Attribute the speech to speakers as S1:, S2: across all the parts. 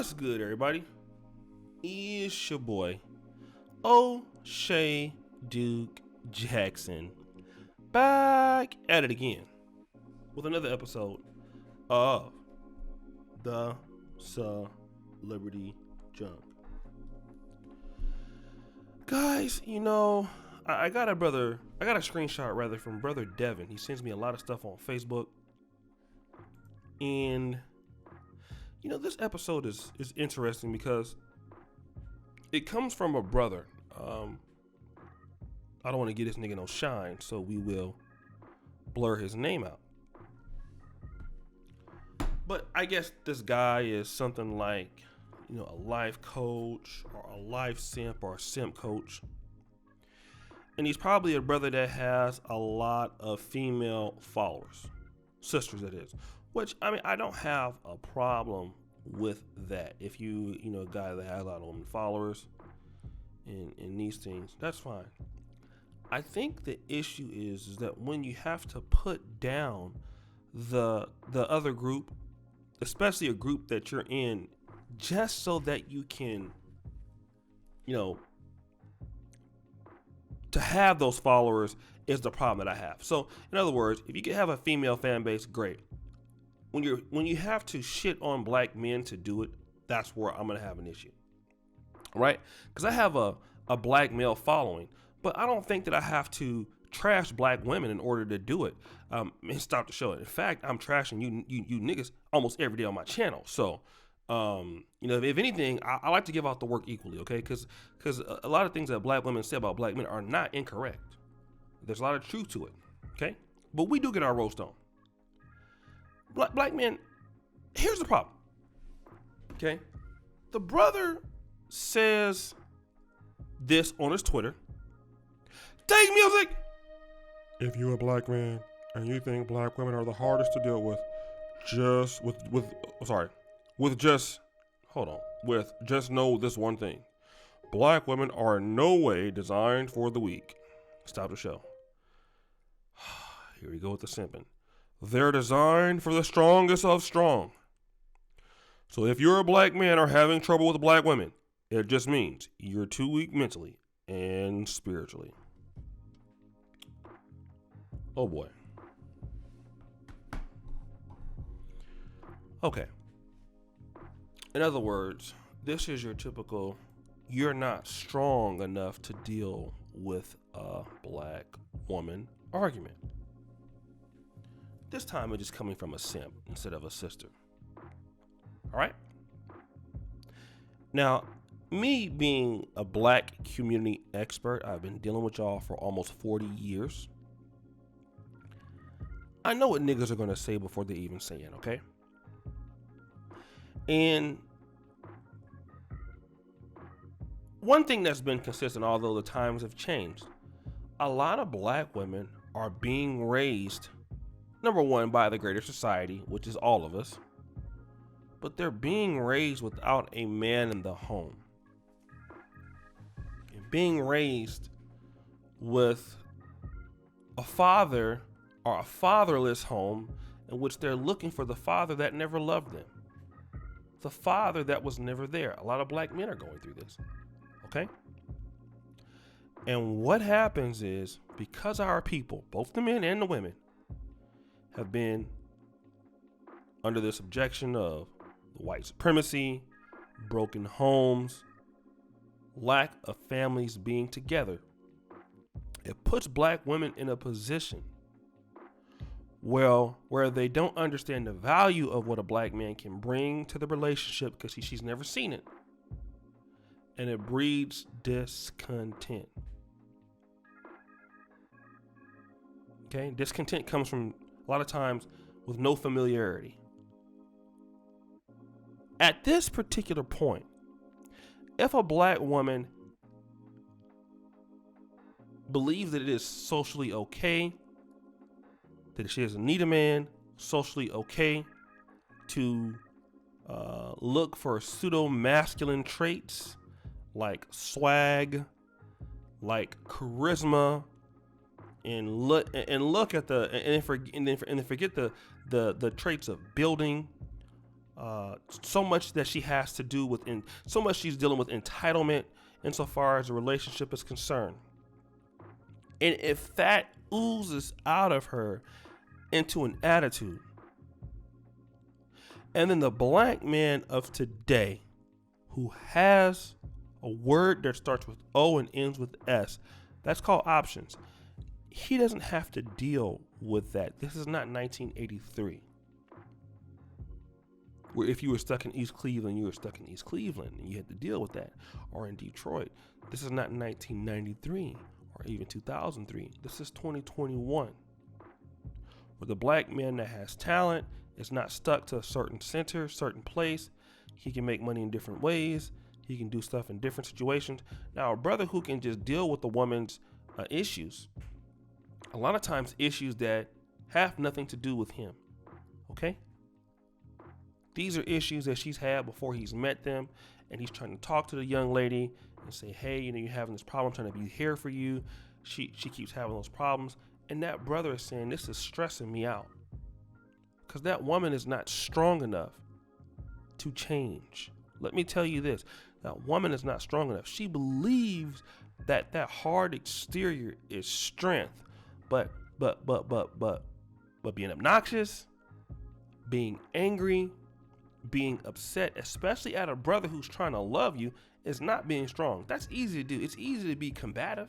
S1: What's good, everybody? It's your boy, O'Shea Duke Jackson, back at it again with another episode of the Celebrity Junk. Guys, I got a screenshot rather from brother Devin. He sends me a lot of stuff on Facebook, and this episode is interesting because it comes from a brother. I don't want to get this nigga no shine, so we will blur his name out. But I guess this guy is something like, a life coach or a life simp or a simp coach. And he's probably a brother that has a lot of female followers, sisters that is. Which, I don't have a problem with that. If you, a guy that has a lot of women followers and these things, that's fine. I think the issue is that when you have to put down the other group, especially a group that you're in, just so that you can, to have those followers is the problem that I have. So, in other words, if you can have a female fan base, great. When you have to shit on black men to do it, that's where I'm gonna have an issue, right? Because I have a black male following, but I don't think that I have to trash black women in order to do it. And stop the show. In fact, I'm trashing you niggas almost every day on my channel. So, if anything, I like to give out the work equally, okay? Because a lot of things that black women say about black men are not incorrect. There's a lot of truth to it, okay? But we do get our roast on. Black men, here's the problem, okay? The brother says this on his Twitter. Take music! If you're a black man and you think black women are the hardest to deal with, just know this one thing. Black women are in no way designed for the weak. Stop the show. Here we go with the simping. They're designed for the strongest of strong. So if you're a black man or having trouble with black women, it just means you're too weak mentally and spiritually. Oh boy. Okay. In other words, this is your typical, you're not strong enough to deal with a black woman argument. This time it's just coming from a simp instead of a sister. All right? Now, me being a black community expert, I've been dealing with y'all for almost 40 years. I know what niggas are going to say before they even say it, okay? And one thing that's been consistent, although the times have changed, a lot of black women are being raised, number one, by the greater society, which is all of us, but they're being raised without a man in the home. And being raised with a father or a fatherless home in which they're looking for the father that never loved them. The father that was never there. A lot of black men are going through this. Okay? And what happens is, because our people, both the men and the women, have been under the subjection of white supremacy, broken homes, lack of families being together, it puts black women in a position where they don't understand the value of what a black man can bring to the relationship because she's never seen it. And it breeds discontent. Okay? Discontent comes from a lot of times with no familiarity. At this particular point, if a black woman believes that it is socially okay, that she doesn't need a man, socially okay to look for pseudo-masculine traits like swag, like charisma, and look at the and then forget the traits of building, so much that she has to do with, so much she's dealing with entitlement insofar as the relationship is concerned. And if that oozes out of her into an attitude, and then the black man of today who has a word that starts with O and ends with S, that's called options. He doesn't have to deal with that. This is not 1983, where if you were stuck in East Cleveland, you were stuck in East Cleveland and you had to deal with that. Or in Detroit. This is not 1993 or even 2003. This is 2021, where the black man that has talent is not stuck to a certain center, certain place. He can make money in different ways. He can do stuff in different situations. Now, a brother who can just deal with the woman's issues, a lot of times issues that have nothing to do with him, okay? These are issues that she's had before he's met them, and he's trying to talk to the young lady and say, hey, you're having this problem, I'm trying to be here for you. She keeps having those problems, and that brother is saying, this is stressing me out, because that woman is not strong enough to change. Let me tell you this, that woman is not strong enough. She believes that hard exterior is strength, but being obnoxious, being angry, being upset, especially at a brother who's trying to love you, is not being strong. That's easy to do. It's easy to be combative.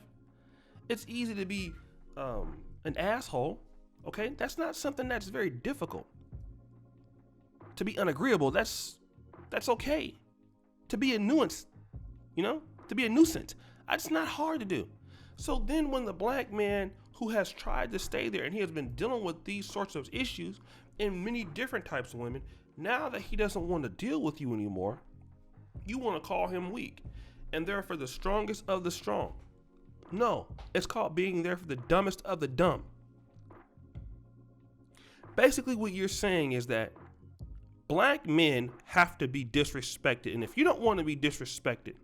S1: It's easy to be an asshole. Okay, that's not something that's very difficult. To be unagreeable, that's okay. To be a nuance, to be a nuisance, that's not hard to do. So then when the black man who has tried to stay there and he has been dealing with these sorts of issues in many different types of women, now that he doesn't want to deal with you anymore, you want to call him weak and there for the strongest of the strong. No, it's called being there for the dumbest of the dumb. Basically what you're saying is that black men have to be disrespected. And if you don't want to be disrespected,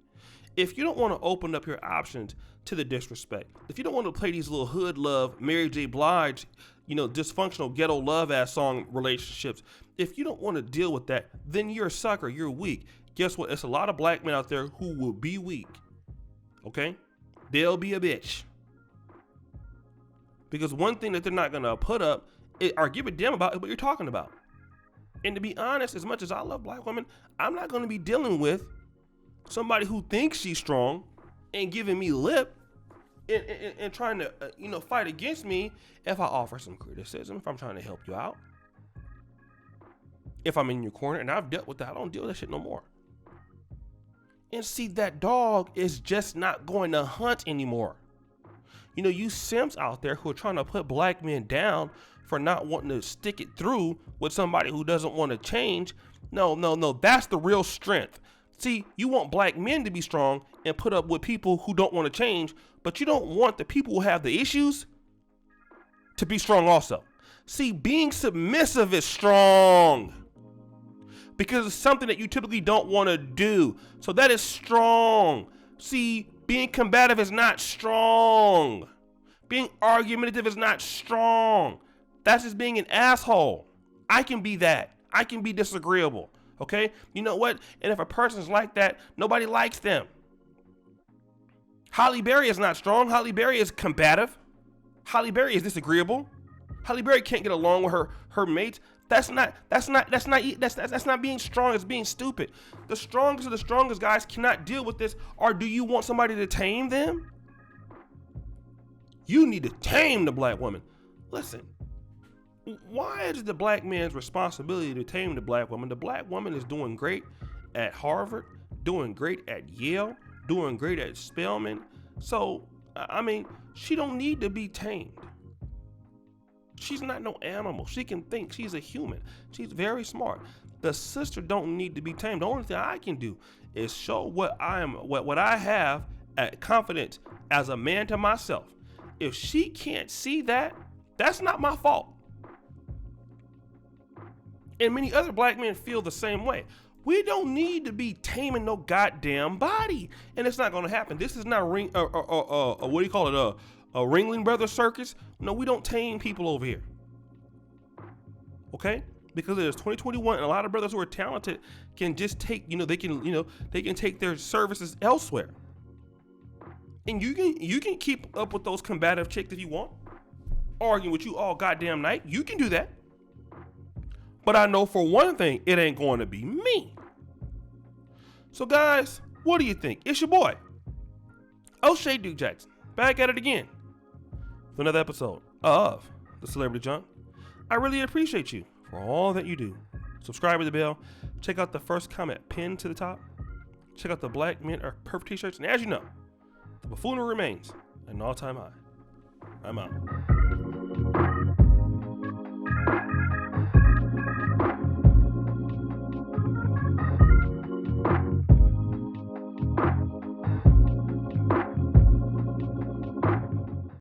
S1: if you don't want to open up your options to the disrespect, if you don't want to play these little hood love, Mary J. Blige, dysfunctional ghetto love ass song relationships, if you don't want to deal with that, then you're a sucker, you're weak. Guess what? It's a lot of black men out there who will be weak. Okay? They'll be a bitch. Because one thing that they're not going to put up or give a damn about is what you're talking about. And to be honest, as much as I love black women, I'm not going to be dealing with somebody who thinks she's strong and giving me lip and trying to, fight against me if I offer some criticism, if I'm trying to help you out. If I'm in your corner, and I've dealt with that, I don't deal with that shit no more. And see, that dog is just not going to hunt anymore. You simps out there who are trying to put black men down for not wanting to stick it through with somebody who doesn't want to change. No, that's the real strength. See, you want black men to be strong and put up with people who don't want to change, but you don't want the people who have the issues to be strong also. See, being submissive is strong because it's something that you typically don't want to do. So that is strong. See, being combative is not strong. Being argumentative is not strong. That's just being an asshole. I can be that. I can be disagreeable. Okay? You know what? And if a person's like that, nobody likes them. Holly Berry is not strong. Holly Berry is combative. Holly Berry is disagreeable. Holly Berry can't get along with her mates. That's not being strong. It's being stupid. The strongest of the strongest guys cannot deal with this. Or do you want somebody to tame them? You need to tame the black woman. Listen, why is it the black man's responsibility to tame the black woman? The black woman is doing great at Harvard, doing great at Yale, doing great at Spelman. So, she don't need to be tamed. She's not no animal. She can think. She's a human. She's very smart. The sister don't need to be tamed. The only thing I can do is show what I have at confidence as a man to myself. If she can't see that, that's not my fault. And many other black men feel the same way. We don't need to be taming no goddamn body, and it's not going to happen. This is not a Ringling Brothers circus. No, we don't tame people over here. Okay? because it is 2021 and a lot of brothers who are talented can just take, they can take their services elsewhere. And you can keep up with those combative chicks if you want, arguing with you all goddamn night. You can do that. But I know for one thing, it ain't going to be me. So guys, what do you think? It's your boy, O'Shea Duke Jackson, back at it again for another episode of The Celebrity Junk. I really appreciate you for all that you do. Subscribe with the bell. Check out the first comment pinned to the top. Check out the Black Men Are Perfect t-shirts. And as you know, the buffoonery remains at an all-time high. I'm out.